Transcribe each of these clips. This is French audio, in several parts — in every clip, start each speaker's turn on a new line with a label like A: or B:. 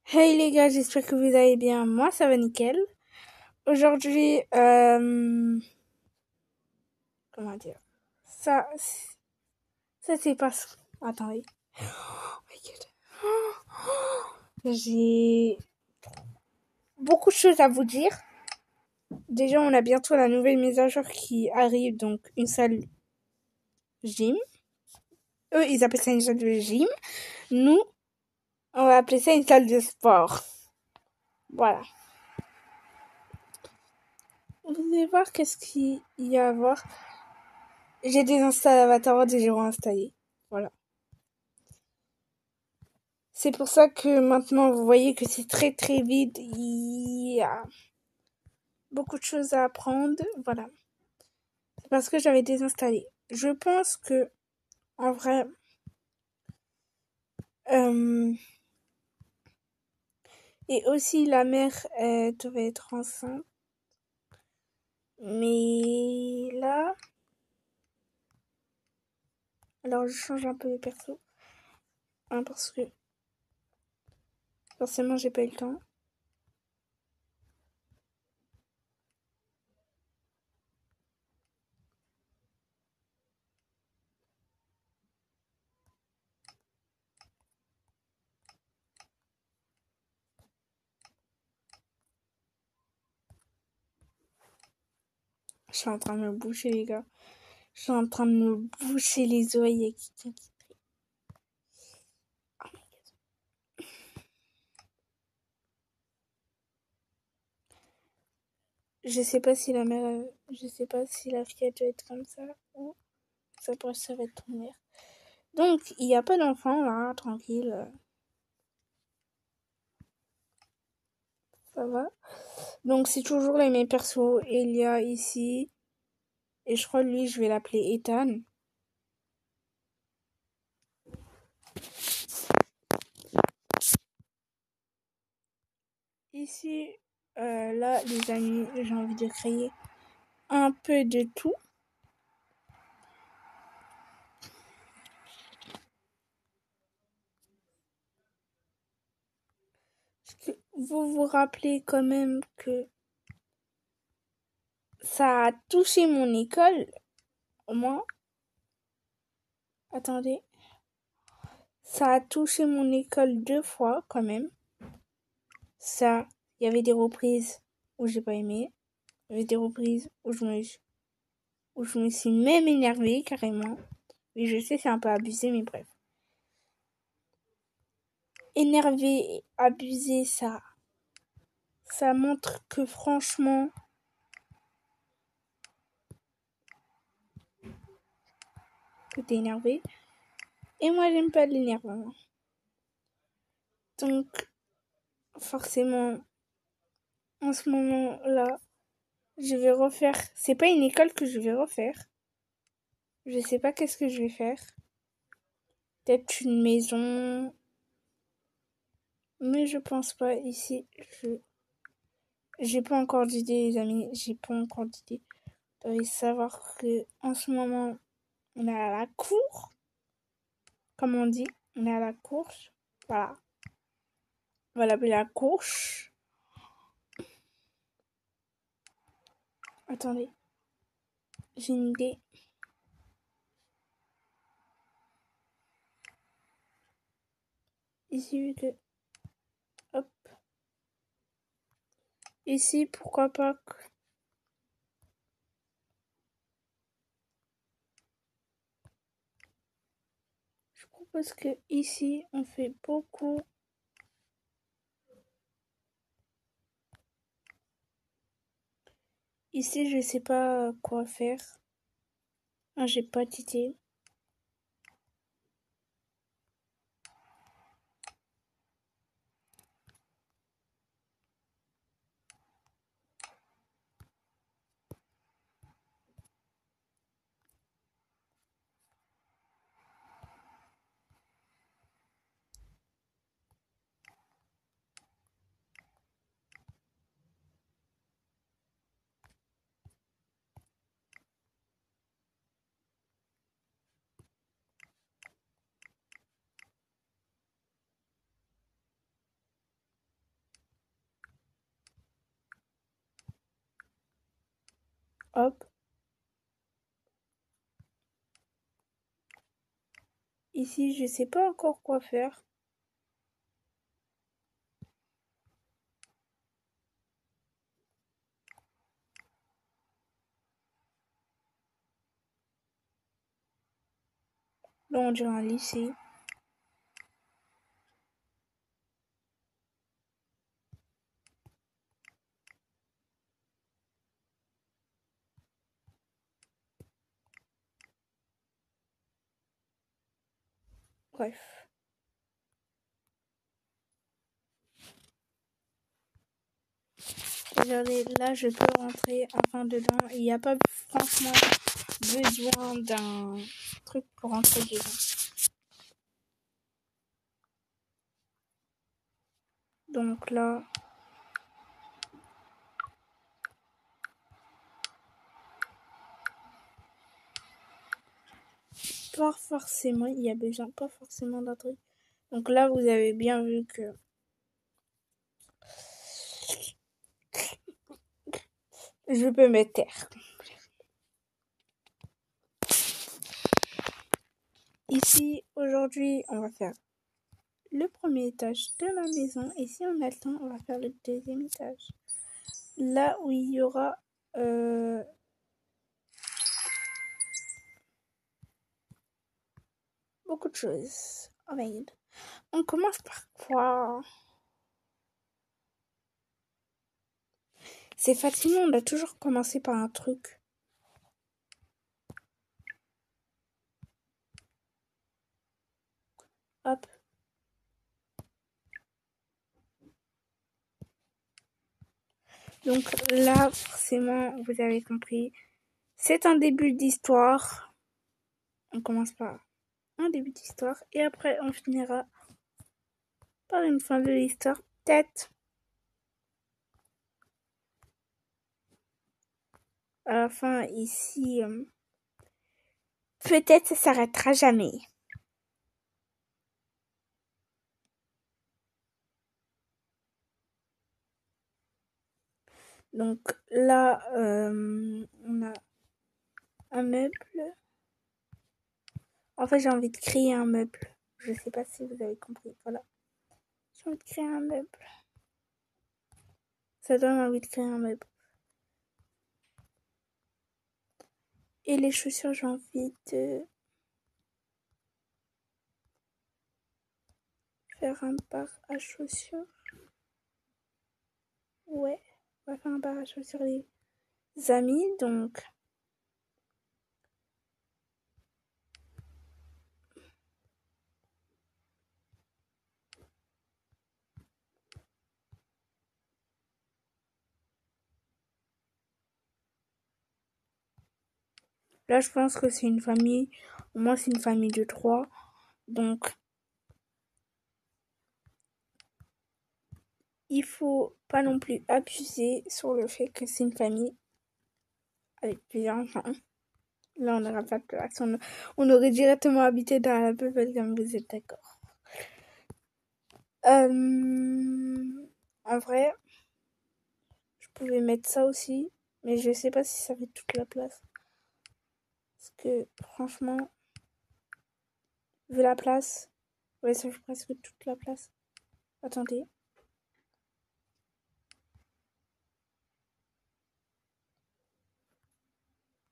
A: Hey les gars, j'espère que vous allez bien. Moi, ça va nickel. Aujourd'hui, comment dire? Ça, ça c'est pas... Attendez. Oh my God. J'ai beaucoup de choses à vous dire. Déjà, on a bientôt la nouvelle mise à jour qui arrive, donc une salle gym. Eux, ils appellent ça une salle de gym. Nous, on va appeler ça une salle de sport. Voilà. Vous allez voir qu'est-ce qu'il y a à voir. J'ai désinstallé Avatar, déjà réinstallé. Voilà. C'est pour ça que maintenant vous voyez que c'est très très vite. Il y a beaucoup de choses à apprendre. Voilà. C'est parce que j'avais désinstallé. Je pense que, en vrai, euh, et aussi la mère devait être enceinte. Mais là, alors je change un peu de perso. Hein, parce que forcément j'ai pas eu le temps. Je suis en train de me boucher les gars. Je suis en train de me boucher les oreilles. Je sais pas si la mère, je sais pas si la fille elle doit être comme ça ou ça pourrait être ton mère. Donc il n'y a pas d'enfant là, tranquille, ça va. Donc c'est toujours les mêmes persos. Elia ici et je crois lui je vais l'appeler Ethan. Ici, là les amis, j'ai envie de créer un peu de tout. Vous vous rappelez quand même que ça a touché mon école, au moins. Attendez. Ça a touché mon école 2 fois quand même. Ça, il y avait des reprises où j'ai pas aimé. Il y avait des reprises où je me suis même énervée carrément. Oui, je sais, c'est un peu abusé, mais bref. Énervé et abusé, ça montre que franchement, que t'es énervé. Et moi, j'aime pas l'énervement. Donc, forcément, en ce moment-là, je vais refaire. C'est pas une école que je vais refaire. Je sais pas qu'est-ce que je vais faire. Peut-être une maison. Mais je pense pas ici. J'ai pas encore d'idée, les amis. J'ai pas encore d'idée. Vous devez savoir que en ce moment, on est à la cour. Comme on dit, on est à la course. Voilà. On va l'appeler la course. Attendez. J'ai une idée. Ici, vu que. Hop. Ici, pourquoi pas. Je propose que ici, on fait beaucoup. Ici, je sais pas quoi faire. Ah, j'ai pas d'idée. Hop. Ici, je sais pas encore quoi faire. Là, on dirait un lycée. Bref. Regardez, là, je peux rentrer enfin dedans. Il n'y a pas franchement besoin d'un truc pour rentrer dedans. Donc là, pas forcément, il y a besoin pas forcément d'un truc. Donc là, vous avez bien vu que je peux me taire. Ici, aujourd'hui, on va faire le premier étage de la maison. Et si on a le temps, on va faire le deuxième étage. Là où il y aura beaucoup de choses. Oh my god. On commence par quoi? C'est fatigant, on a toujours commencé par un truc. Hop. Donc là, forcément, vous avez compris. C'est un début d'histoire. On commence par un début d'histoire. Et après, on finira par une fin de l'histoire. Peut-être. À la fin, ici, peut-être ça s'arrêtera jamais. Donc là, on a un meuble. En fait, j'ai envie de créer un meuble. Je sais pas si vous avez compris. Voilà. J'ai envie de créer un meuble. Ça donne envie de créer un meuble. Et les chaussures, j'ai envie de faire un bar à chaussures. Ouais, on va faire un bar à chaussures, les amis. Donc, là, je pense que c'est une famille. Au moins, c'est une famille de 3. Donc, il faut pas non plus abuser sur le fait que c'est une famille avec plusieurs enfants. Là, on n'aura pas de place. On aurait directement habité dans la peuple, comme vous êtes d'accord. En vrai, je pouvais mettre ça aussi, mais je sais pas si ça fait toute la place. Parce que, franchement, vu la place, ouais, ça fait presque toute la place. Attendez.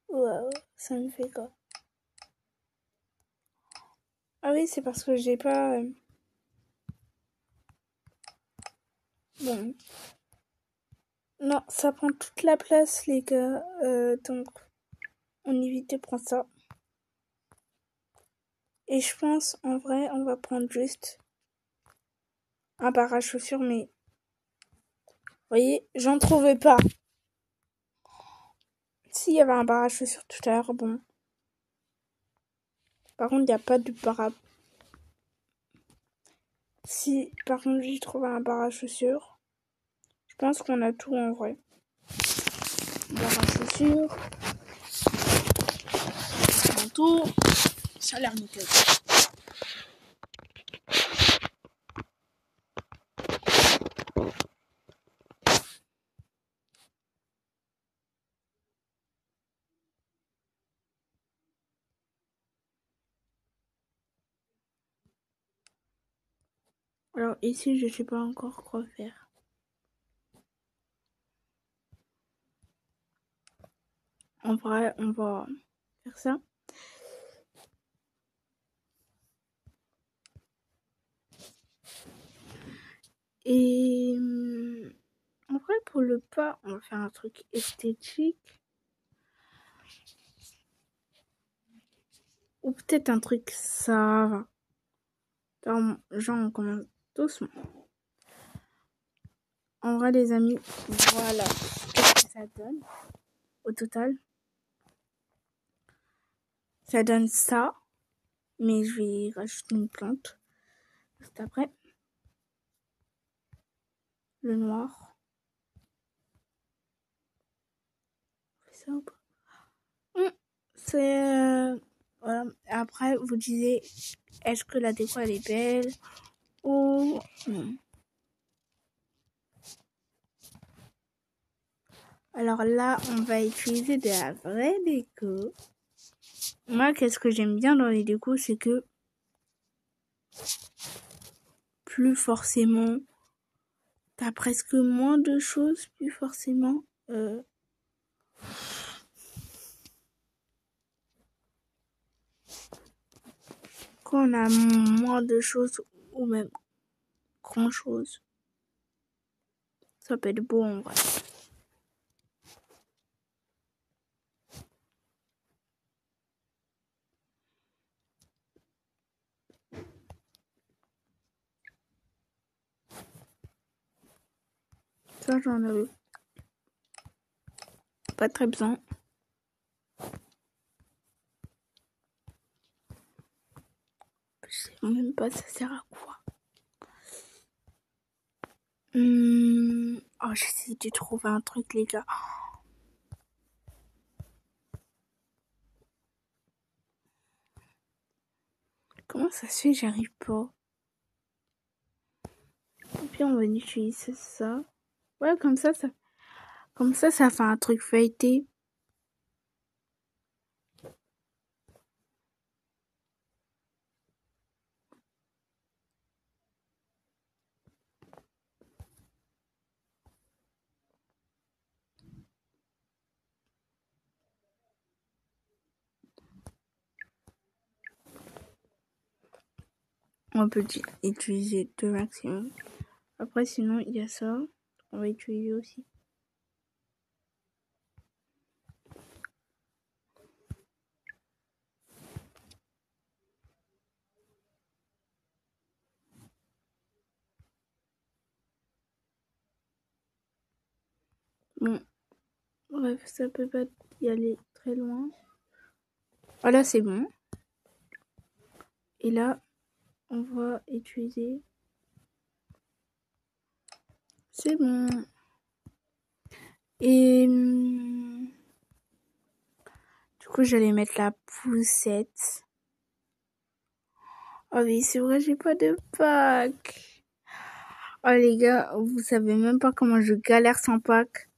A: Waouh, ça me fait quoi? Ah oui, c'est parce que j'ai pas... Bon. Non, ça prend toute la place, les gars. Donc, on évite de prendre ça. Et je pense, en vrai, on va prendre juste un bar à chaussures, mais... Vous voyez, j'en trouvais pas. S'il y avait un bar à chaussures tout à l'heure, bon. Par contre, il n'y a pas de bar à... Si, par contre, j'ai trouvé un bar à chaussures. Je pense qu'on a tout en vrai. Bar à chaussures. Manteau. Ça a l'air nickel. Alors ici, je sais pas encore quoi faire. En vrai, on va faire ça. Et en vrai, pour le pas, on va faire un truc esthétique. Ou peut-être un truc ça va. Genre, on commence doucement. En vrai, les amis, voilà ce que ça donne au total. Ça donne ça, mais je vais rajouter une plante juste après. Le noir. On fait ça ou pas? C'est... voilà. Après, vous disiez, est-ce que la déco, elle est belle ou non? Alors là, on va utiliser de la vraie déco. Moi, qu'est-ce que j'aime bien dans les décos, c'est que plus forcément, t'as presque moins de choses, plus forcément. Quand on a moins de choses, ou même grand chose, ça peut être beau en vrai. Ça, j'en avais pas très besoin. Je sais même pas ça sert à quoi. Oh, j'essaie de trouver un truc, les gars. Comment ça se fait, j'arrive pas. Et puis on va utiliser ça. Ouais, comme ça fait un truc feuilleté. On peut utiliser 2 maximum. Après, sinon, il y a ça. On va utiliser aussi. Bon, bref, ça peut pas y aller très loin. Voilà, c'est bon. Et là, on va utiliser. C'est bon. Et du coup, j'allais mettre la poussette. Oh oui, c'est vrai, j'ai pas de pack. Oh les gars, vous savez même pas comment je galère sans pack.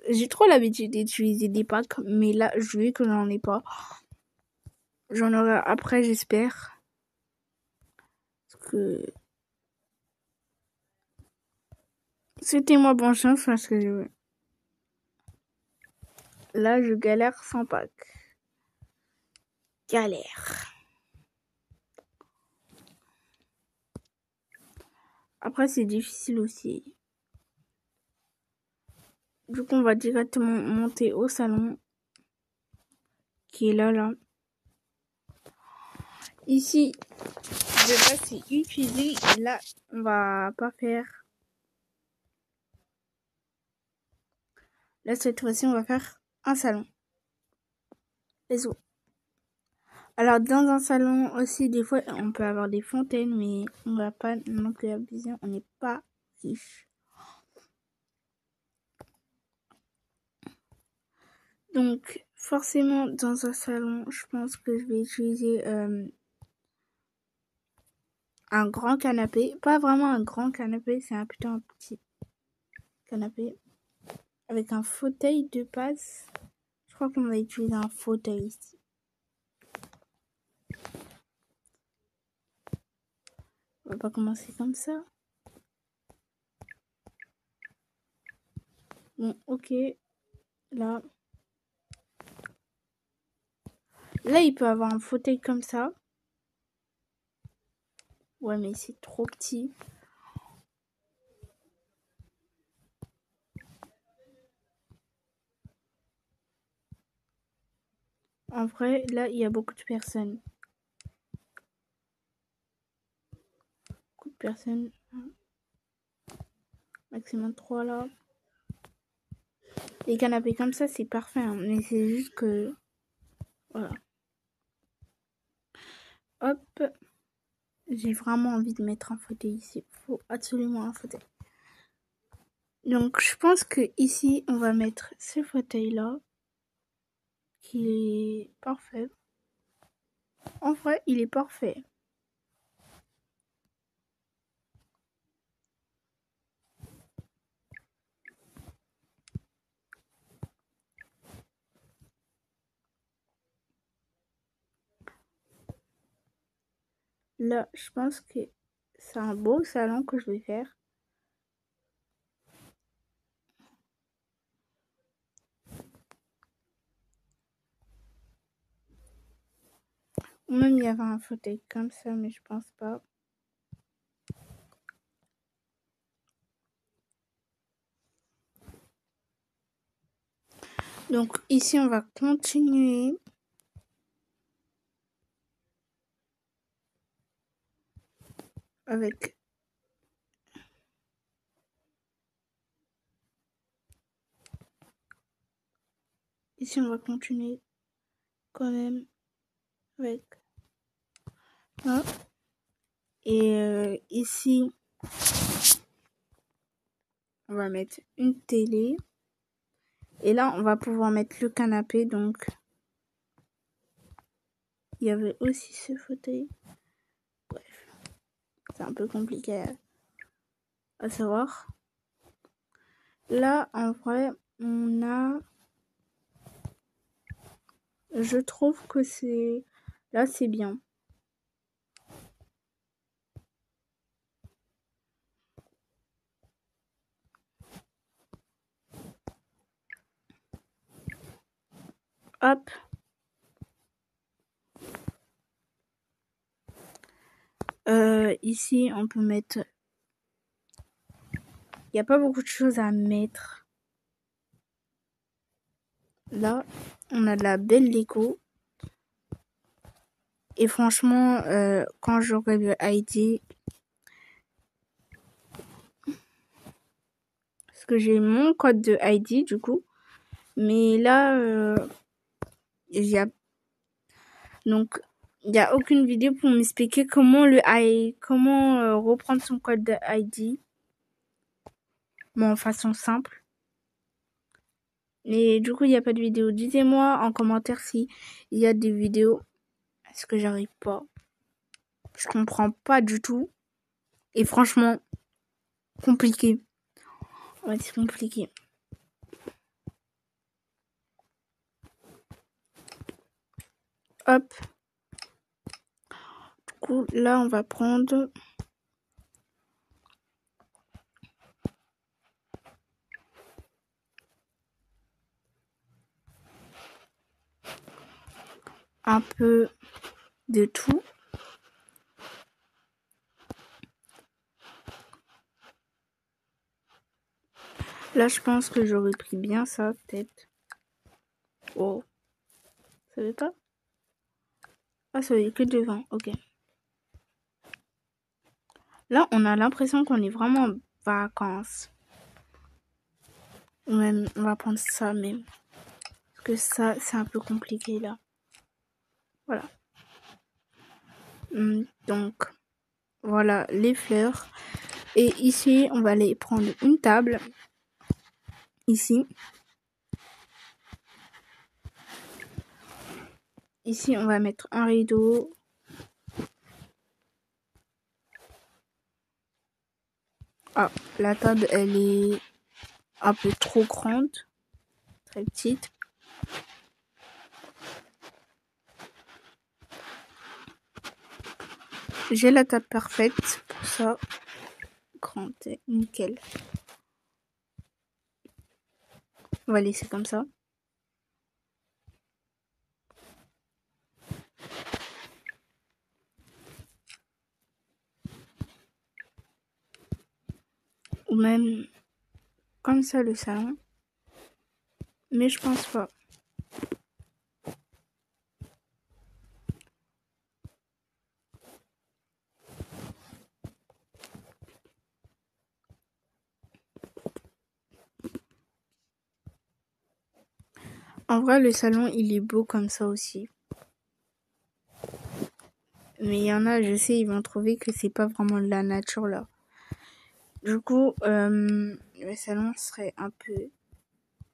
A: J'ai trop l'habitude d'utiliser des packs, mais là, je veux que j'en ai pas. J'en aurai après, j'espère. Parce que c'était moi bonne chance parce que là, je galère sans pack. Galère. Après, c'est difficile aussi. Du coup, on va directement monter au salon. Qui est là. Ici, de base, c'est utilisé. Et là, on va pas faire. Là, cette fois-ci, on va faire un salon. Les autres. Alors, dans un salon aussi, des fois, on peut avoir des fontaines, mais on va pas non plus abuser. On n'est pas riche. Donc, forcément, dans un salon, je pense que je vais utiliser un grand canapé. Pas vraiment un grand canapé, c'est plutôt un petit canapé. Avec un fauteuil de base. Je crois qu'on va utiliser un fauteuil ici. va pas commencer comme ça. Bon, ok. Là. Là, il peut avoir un fauteuil comme ça. Ouais, mais c'est trop petit. En vrai, là, il y a beaucoup de personnes. Beaucoup de personnes. Maximum 3 là. Les canapés comme ça, c'est parfait. Hein, mais c'est juste que... Voilà. Hop. J'ai vraiment envie de mettre un fauteuil ici. Il faut absolument un fauteuil. Donc, je pense que ici, on va mettre ce fauteuil-là. Qui est parfait. En vrai, il est parfait. Là, je pense que c'est un beau salon que je vais faire. Ou même il y avait un fauteuil comme ça, mais je pense pas. Donc ici, on va continuer. Avec ici, on va continuer quand même avec ça. Et ici, on va mettre une télé. Et là, on va pouvoir mettre le canapé. Donc, il y avait aussi ce fauteuil. Bref, c'est un peu compliqué à savoir. Là, en vrai, on a... Je trouve que c'est... Là, c'est bien. Hop. Ici, on peut mettre... Il n'y a pas beaucoup de choses à mettre. Là, on a de la belle Lego. Et franchement, quand j'aurai le ID... Parce que j'ai mon code de ID, du coup. Mais là, donc, il n'y a aucune vidéo pour m'expliquer comment reprendre son code de ID. Bon, en façon simple. Et du coup, il n'y a pas de vidéo. Dites-moi en commentaire si il y a des vidéos. Est-ce que j'arrive pas? Je comprends pas du tout. Et franchement, compliqué. Ouais, c'est compliqué. Hop. Du coup, là, on va prendre... un peu de tout. Là, je pense que j'aurais pris bien ça, peut-être. Oh. Ça veut pas? Ah, ça veut dire que devant. Ok. Là, on a l'impression qu'on est vraiment en vacances. Ou même, on va prendre ça même. Parce que ça, c'est un peu compliqué, là. Voilà. Donc, voilà les fleurs. Et ici, on va aller prendre une table. Ici. Ici, on va mettre un rideau. Ah, la table, elle est un peu trop grande. Très petite. J'ai la table parfaite ça, grand et nickel. On va laisser comme ça. Ou même comme ça le salon. Mais je pense pas. En vrai, le salon, il est beau comme ça aussi. Mais il y en a, je sais, ils vont trouver que c'est pas vraiment de la nature là. Du coup, le salon serait un peu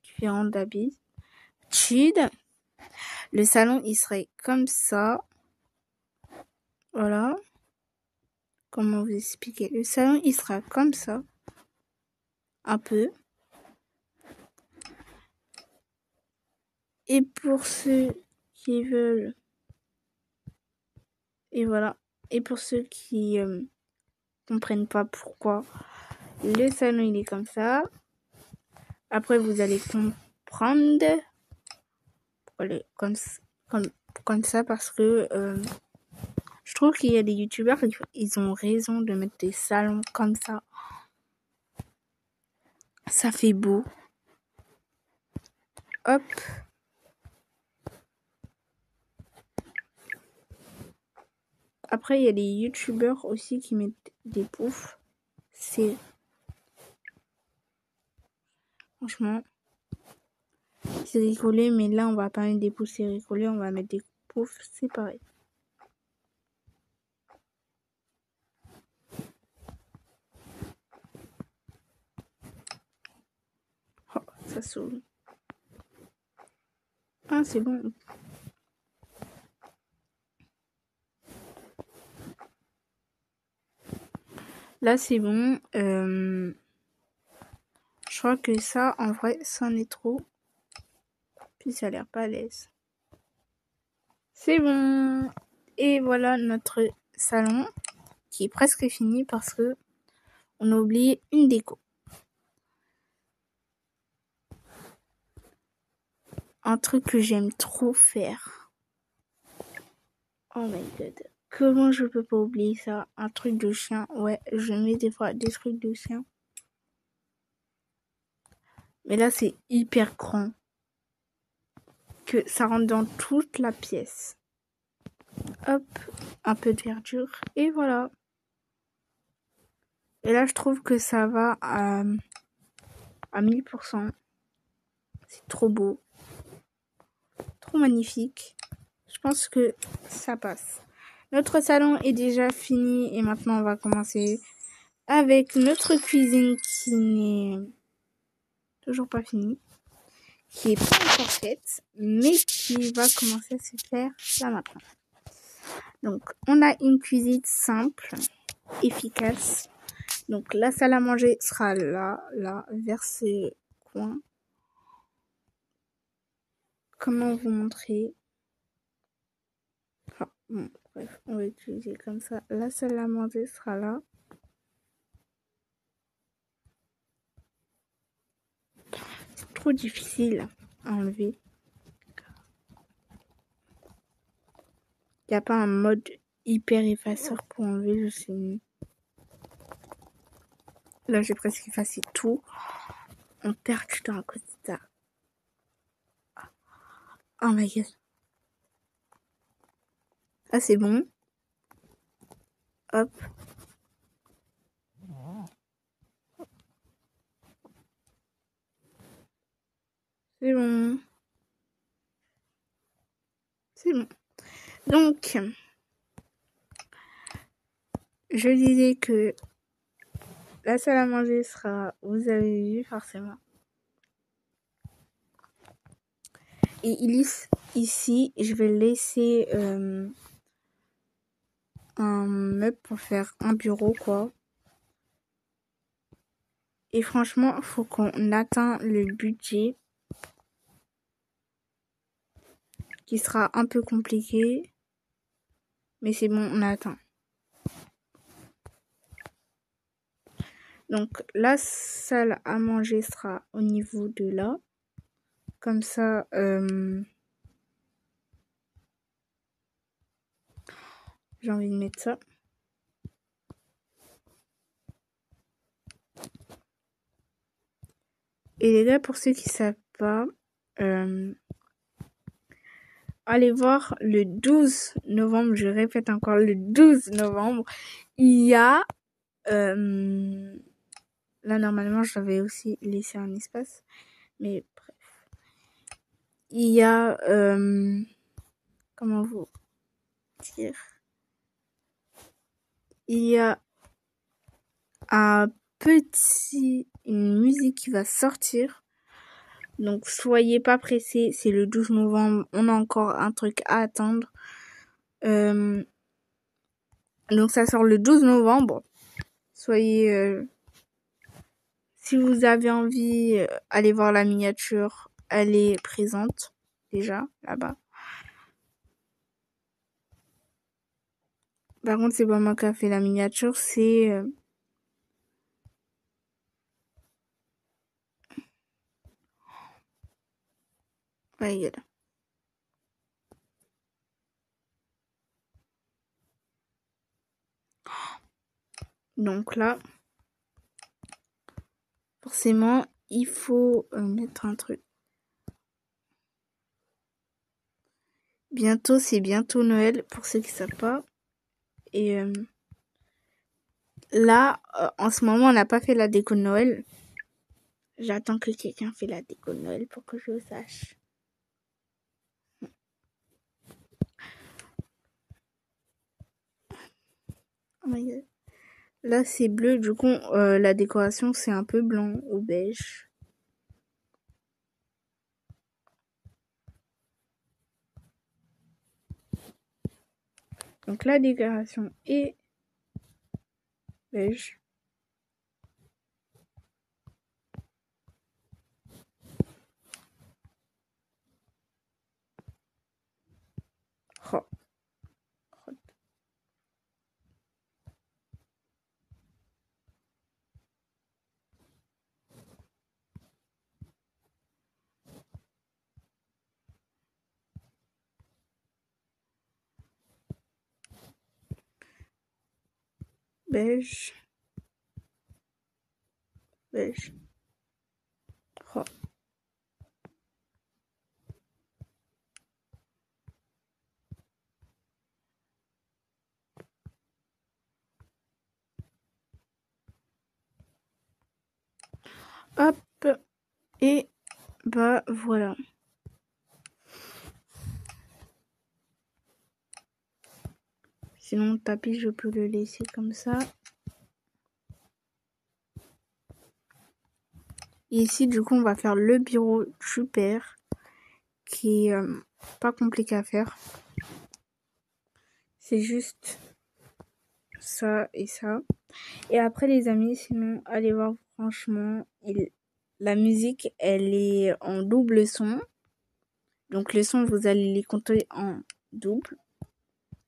A: différent d'habitude. Le salon, il serait comme ça. Voilà. Comment vous expliquer? Le salon, il sera comme ça. Un peu. Et pour ceux qui veulent... Et voilà. Et pour ceux qui comprennent pas pourquoi le salon, il est comme ça. Après, vous allez comprendre comme ça parce que je trouve qu'il y a des youtubeurs, ils ont raison de mettre des salons comme ça. Ça fait beau. Hop. Après, il y a des youtubeurs aussi qui mettent des poufs. C'est... Franchement, c'est rigolé, mais là, on va pas mettre des poufs, c'est rigolé, on va mettre des poufs, c'est pareil. Oh, ça saoule. Ah, c'est bon. Là, c'est bon. Je crois que ça, en vrai, ça en est trop. Puis ça a l'air pas à l'aise. C'est bon. Et voilà notre salon qui est presque fini parce que on a oublié une déco. Un truc que j'aime trop faire. Oh my god. Comment je peux pas oublier ça? Un truc de chien. Ouais, je mets des fois des trucs de chien. Mais là, c'est hyper grand. Que ça rentre dans toute la pièce. Hop, un peu de verdure. Et voilà. Et là, je trouve que ça va à 1000%. C'est trop beau. Trop magnifique. Je pense que ça passe. Notre salon est déjà fini et maintenant on va commencer avec notre cuisine qui n'est toujours pas finie, qui est pas encore faite, mais qui va commencer à se faire là maintenant. Donc on a une cuisine simple, efficace. Donc la salle à manger sera là, vers ce coin. Comment vous montrer? Ah, bon, bref, on va utiliser comme ça. La salle à manger sera là. C'est trop difficile à enlever. Il n'y a pas un mode hyper effaceur pour enlever, je sais mieux. Là, j'ai presque effacé tout. On perd du temps à cause de ça. Oh my god. Ah, c'est bon. Hop. C'est bon. C'est bon. Donc, je disais que la salle à manger sera, vous avez vu forcément. Et ici, je vais laisser un meuble pour faire un bureau, quoi. Et franchement, faut qu'on atteigne le budget qui sera un peu compliqué. Mais c'est bon, on a atteint. Donc la salle à manger sera au niveau de là. Comme ça, j'ai envie de mettre ça. Et les gars, pour ceux qui savent pas, allez voir le 12 novembre, je répète encore, le 12 novembre, il y a... là, normalement, j'avais aussi laissé un espace. Mais bref. Il y a... comment vous dire? Il y a une musique qui va sortir. Donc, soyez pas pressés. C'est le 12 novembre. On a encore un truc à attendre. Donc, ça sort le 12 novembre. Soyez... si vous avez envie, allez voir la miniature. Elle est présente déjà là-bas. Par contre, c'est pas moi qui a fait la miniature, c'est... ouais, il est là. Donc là, forcément, il faut mettre un truc. Bientôt, c'est bientôt Noël, pour ceux qui savent pas. Et là, en ce moment, on n'a pas fait la déco de Noël. J'attends que quelqu'un fait la déco de Noël pour que je le sache. Oh my god. Là, c'est bleu, du coup, la décoration, c'est un peu blanc ou beige. Donc, la décoration est beige. Oh. Beige. Beige. Oh. Hop. Et bah voilà. Sinon, le tapis, je peux le laisser comme ça. Et ici, du coup, on va faire le bureau du père, qui est pas compliqué à faire. C'est juste ça et ça. Et après, les amis, sinon, allez voir, franchement, la musique, elle est en double son. Donc, les sons, vous allez les compter en double.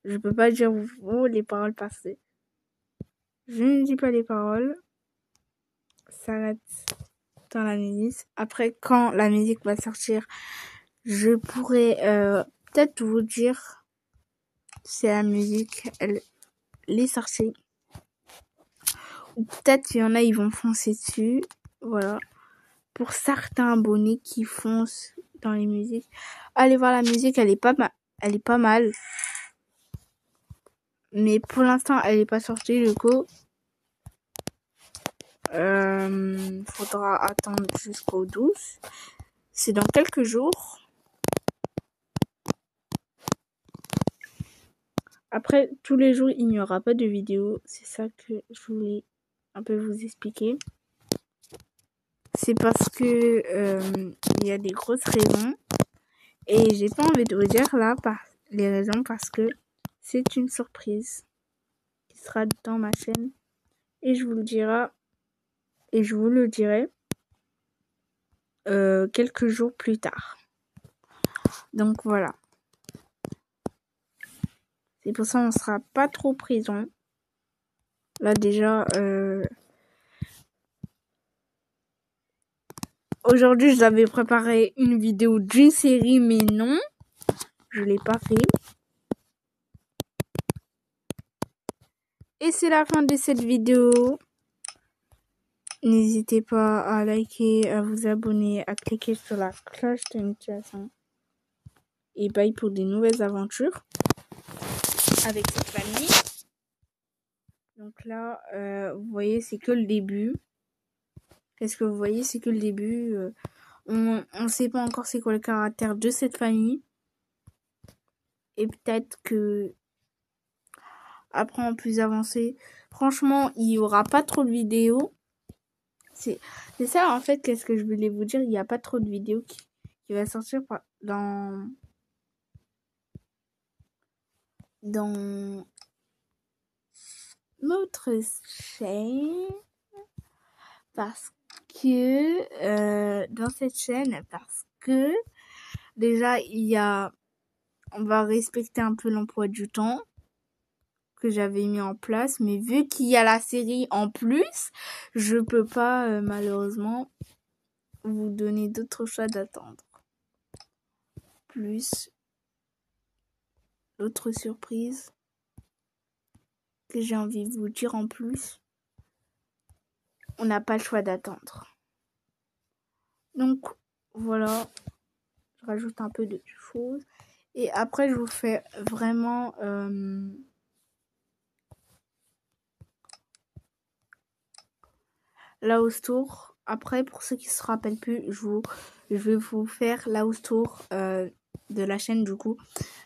A: Je peux pas dire vous les paroles parce que je ne dis pas les paroles. Ça va être dans la musique. Après, quand la musique va sortir, je pourrais peut-être vous dire si la musique, elle est sortie. Ou peut-être il y en a, ils vont foncer dessus. Voilà. Pour certains abonnés qui foncent dans les musiques, allez voir la musique, elle est pas mal. Mais pour l'instant, elle est pas sortie, du coup. Faudra attendre jusqu'au 12. C'est dans quelques jours. Après, tous les jours, il n'y aura pas de vidéo. C'est ça que je voulais un peu vous expliquer. C'est parce que il y a des grosses raisons. Et j'ai pas envie de vous dire là les raisons parce que c'est une surprise qui sera dans ma chaîne. Et je vous le dirai. Et je vous le dirai quelques jours plus tard. Donc voilà. C'est pour ça qu'on ne sera pas trop prison. Là déjà, Aujourd'hui, je l'avais préparé une vidéo d'une série, mais non, je l'ai pas fait. Et c'est la fin de cette vidéo. N'hésitez pas à liker, à vous abonner, à cliquer sur la cloche de notification. Et bye pour des nouvelles aventures avec cette famille. Donc là, vous voyez, c'est que le début. Qu'est-ce que vous voyez, c'est que le début. On ne sait pas encore c'est quoi le caractère de cette famille. Et peut-être que après on peut avancer. Franchement, il y aura pas trop de vidéos. C'est ça en fait, qu'est-ce que je voulais vous dire. Il n'y a pas trop de vidéos qui va sortir dans notre chaîne. Parce que dans cette chaîne, parce que déjà on va respecter un peu l'emploi du temps que j'avais mis en place, mais vu qu'il y a la série en plus, je peux pas malheureusement vous donner d'autres choix d'attendre. Plus d'autres surprises que j'ai envie de vous dire en plus. On n'a pas le choix d'attendre. Donc voilà, je rajoute un peu de choses. Et après, je vous fais vraiment la house tour. Après, pour ceux qui se rappellent plus, je vais vous faire la house tour de la chaîne du coup.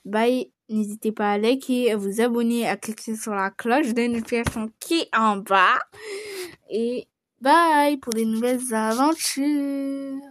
A: Bye, n'hésitez pas à liker, à vous abonner, à cliquer sur la cloche de notification qui est en bas. Et bye pour des nouvelles aventures.